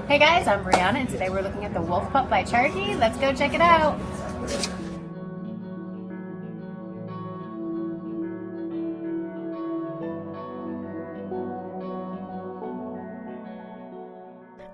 Hey guys, I'm Brianna and today we're looking at the Wolf Pup by Cherokee. Let's go check it out.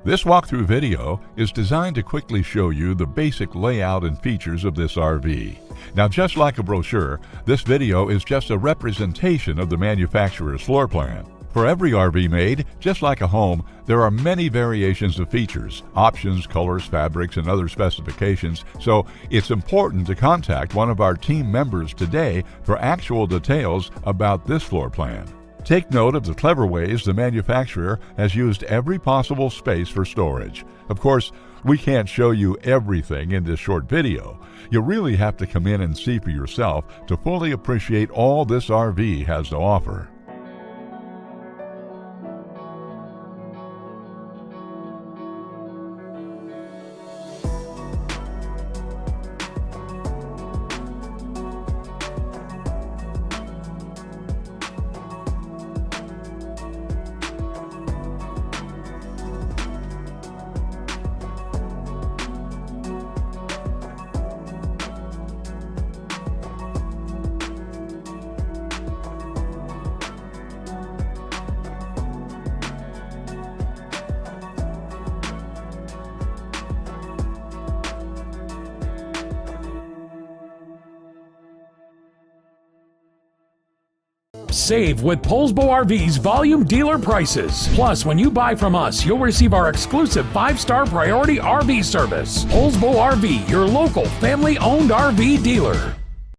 This walkthrough video is designed to quickly show you the basic layout and features of this RV. Now, just like a brochure, this video is just a representation of the manufacturer's floor plan. For every RV made, just like a home, there are many variations of features, options, colors, fabrics, and other specifications, so it's important to contact one of our team members today for actual details about this floor plan. Take note of the clever ways the manufacturer has used every possible space for storage. Of course, we can't show you everything in this short video. You really have to come in and see for yourself to fully appreciate all this RV has to offer. Save with Poulsbo RV's volume dealer prices. Plus, when you buy from us, you'll receive our exclusive 5-star priority RV service. Poulsbo RV, your local family-owned RV dealer.